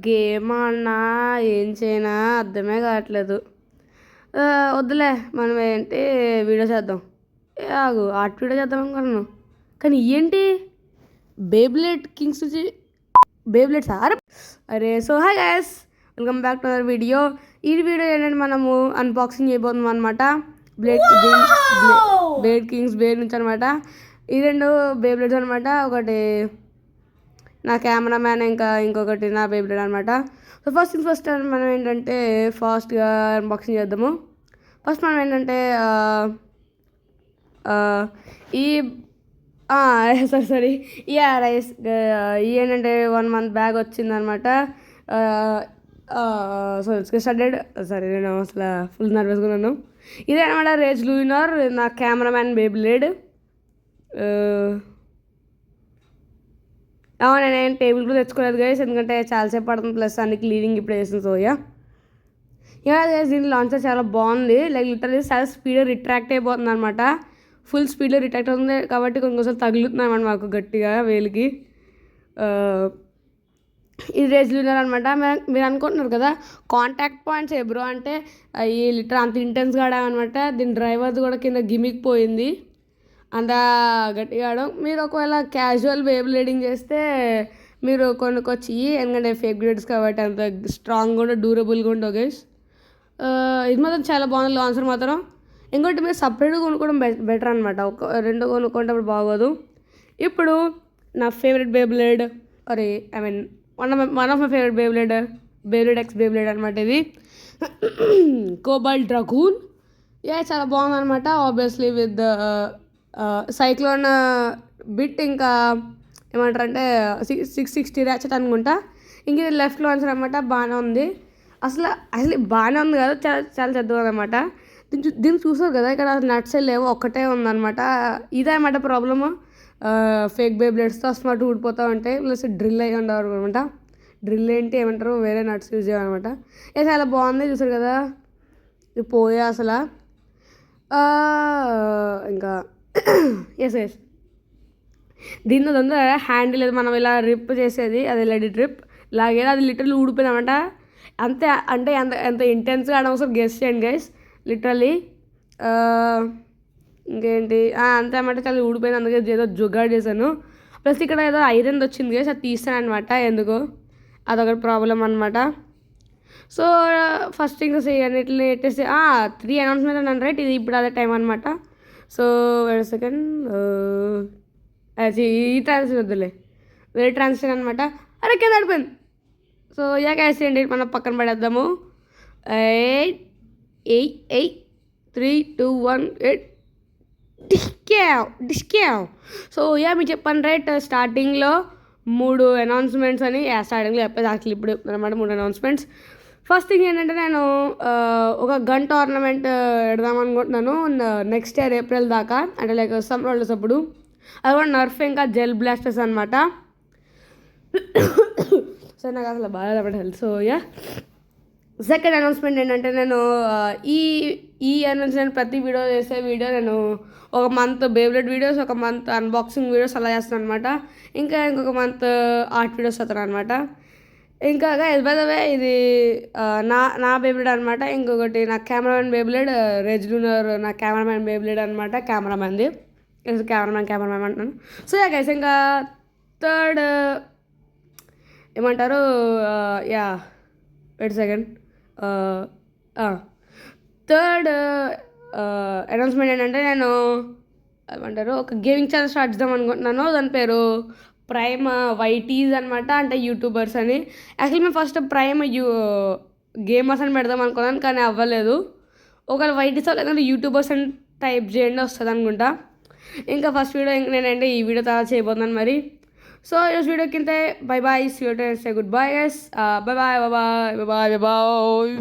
Game ఆడినా ఏం చేయనా అర్థమే కావట్లేదు. వద్దులే మనం ఏంటి వీడియో చేద్దాం. ఆగు ఆర్ట్ వీడియో చేద్దాం అనుకున్నాను కానీ ఏంటి బేబ్లెట్ కింగ్స్ నుంచి బేబ్లెట్స్ అరే so hi guys, welcome back to our video. ఈ వీడియో ఏంటంటే మనము అన్బాక్సింగ్ చేయబోతున్నాం అనమాట. బ్లేడ్ కింగ్స్ బేర్ నుంచి అనమాట. ఈ రెండు బేబ్లెట్స్ అనమాట. ఒకటి నా కెమెరామ్యాన్, ఇంకొకటి నా బేబ్లెట్ అనమాట. సో ఫస్ట్ మనం ఏంటంటే ఫాస్ట్గా అన్బాక్సింగ్ చేద్దాము. ఫస్ట్ మనం ఏంటంటే ఈ సారీ రైస్ ఏంటంటే 1 month బ్యాగ్ వచ్చిందనమాట. So started. సరే నేను అసలు ఫుల్ నర్వస్గా ఉన్నాను. ఇదే అనమాట రేజ్ లూయినర్, నా కెమెరామ్యాన్ బేబ్లెట్. నేను టేబుల్ కూడా తెచ్చుకోలేదు గైస్, ఎందుకంటే చాలాసేపు పడుతుంది, ప్లస్ అన్ని క్లీనింగ్ ఇప్పుడు చేసిన సోయా. గైస్ దీని లాంచర్ చాలా బాగుంది. లైక్ లిటరల్లీ చాలా స్పీడ్గా రిట్రాక్ట్ అయిపోతుంది అనమాట. ఫుల్ స్పీడ్లో రిట్రాక్ట్ అవుతుంది కాబట్టి కొంచెం తగులుతున్నాయి అన్నమాట మాకు గట్టిగా వేలికి. ఇది రేజ్ లూయినర్ అనమాట. మీరు అనుకుంటున్నారు కదా కాంటాక్ట్ పాయింట్స్ బ్రో అంటే ఈ లిటర్ అంత ఇంటెన్స్గా ఆడామన్నమాట. దీని డ్రైవర్ది కూడా కింద గిమిక్ పోయింది, అంత గట్టిగా ఆడడం. మీరు ఒకవేళ క్యాజువల్ బేబ్లేడింగ్ చేస్తే మీరు కొనుక్కొచ్చి, ఎందుకంటే ఫేక్ బ్లేడ్స్ కాబట్టి అంత స్ట్రాంగ్గా ఉండే డ్యూరబుల్గా ఉండవు గైస్. ఇది మాత్రం చాలా బాగుంది లాంచర్ మాత్రం. ఇంకోటి మీరు సపరేట్గా కొనుక్కోవడం బెటర్ అనమాట. రెండు కొనుక్కుంటే అప్పుడు బాగోదు. ఇప్పుడు నా favourite beyblade, one of my favourite beyblade X beyblade అనమాట. ఇది కోబాల్ట్ డ్రాగూన్. చాలా బాగుంది అనమాట. ఆబ్వియస్లీ విత్ సైక్లోన్ బిట్, ఇంకా ఏమంటారంటే 660 ర్యాచెట్ అనుకుంటా. ఇంక ఇది లెఫ్ట్ లాంచర్ అనమాట. బాగానే ఉంది. అసలు బాగానే ఉంది కదా, చాలా చెద్దగా అనమాట. దీన్ని చూసారు కదా, ఇక్కడ నట్స్ లేవు, ఒక్కటే ఉందన్నమాట. ఇదే అనమాట ప్రాబ్లము ఫేక్ బేబ్లెట్స్తో. స్మార్ట్ ఊడిపోతూ ఉంటాయి, ప్లస్ డ్రిల్ అయ్యి ఉండవు అనమాట. డ్రిల్ ఏంటి ఏమంటారు, వేరే నట్స్ యూజ్ చేయమన్నమాట. చాలా బాగుంది, చూసారు కదా. ఇది పోయే అసలు ఇంకా ఎస్ దీన్ని తొందర హ్యాండిల్ లేదు, మనం ఇలా రిప్ చేసేది, అది లెడీ ట్రిప్ లాగేది, అది లిటరల్లీ ఊడిపోయిందన్నమాట. అంతే అంటే ఎంత ఇంటెన్స్గా అనవసరం గెస్ చేయండి గైస్. లిటరల్లీ ఇంకేంటి అంతే అన్నమాట. చాలా ఊడిపోయింది, అందుకే ఏదో జుగాడ్ చేశాను. ప్లస్ ఇక్కడ ఏదో ఐరన్ వచ్చింది గైస్, అది తీస్తాను అనమాట. ఎందుకో అదొకటి ప్రాబ్లం అనమాట. సో ఫస్ట్ ఇంకా అన్నిటిని పెట్టేసి 3 అనౌన్స్మెంట్ అన్నాను రైట్. ఇది ఇప్పుడు అదే టైం అనమాట. సో సెకండ్ ఈ ట్రాన్స్లేషన్ వద్దులే, వేరే ట్రాన్స్లేషన్ అనమాట. అరే కింద పడిపోయింది. సో యాక్సిడెంట్ మనం పక్కన పడేద్దాము. 8 3 2 1 8 డిస్క్యావ్. సో మీకు చెప్పాను రైట్, స్టార్టింగ్లో 3 అనౌన్స్మెంట్స్ అని. స్టార్టింగ్లో చెప్పేది యాక్చువల్లీ ఇప్పుడు అనమాట 3 అనౌన్స్మెంట్స్. ఫస్ట్ థింగ్ ఏంటంటే నేను ఒక గన్ టోర్నమెంట్ పెడదాం అనుకుంటున్నాను నెక్స్ట్ ఇయర్ ఏప్రిల్ దాకా, అంటే లైక్ సమ్మర్ హాలిడేస్ అప్పుడు. అది కూడా నర్ఫ్ ఇంకా జెల్ బ్లాస్టర్స్ అనమాట. సో నాకు అసలు బాగా హెల్త్. సో సెకండ్ అనౌన్స్మెంట్ ఏంటంటే నేను ఈ అనౌన్స్మెంట్ ప్రతి వీడియో చేసే వీడియో నేను ఒక మంత్ బేబ్లెట్ వీడియోస్, ఒక మంత్ అన్బాక్సింగ్ వీడియోస్ అలా చేస్తాను అనమాట. ఇంకొక మంత్ ఆర్ట్ వీడియోస్ చేస్తాను అనమాట. ఇంకా బై ద వే ఇది నా బేబ్లెట్ అనమాట. ఇంకొకటి నా కెమెరామ్యాన్ బేబ్లెట్ రేజ్ లూయినర్, నా కెమెరామ్యాన్ బేబ్లెట్ అనమాట. కెమెరామ్యాన్ది కెమెరామ్యాన్ అంటున్నాను. సో గైస్ ఇంకా థర్డ్ ఏమంటారు, వెయిట్ సెకండ్, థర్డ్ అనౌన్స్మెంట్ ఏంటంటే నేను ఏమంటారు ఒక గేమింగ్ ఛానల్ స్టార్ట్ చేద్దాం అనుకుంటున్నాను. దాని పేరు ప్రైమ్ వైటీస్ అనమాట, అంటే యూట్యూబర్స్ అని. యాక్చువల్లీ మేము ఫస్ట్ ప్రైమ్ గేమర్స్ అని పెడదాం అనుకున్నాను, కానీ అవ్వలేదు. ఒకవేళ వైటీస్ లేదంటే యూట్యూబర్స్ అని టైప్ చేయండి, వస్తుంది అనుకుంటా. ఇంకా ఫస్ట్ వీడియో నేనంటే ఈ వీడియో తర్వాత చేయబోతున్నాను మరి. సో ఈరోజు వీడియో కింద bye bye, see you, say good bye guys. Bye bye.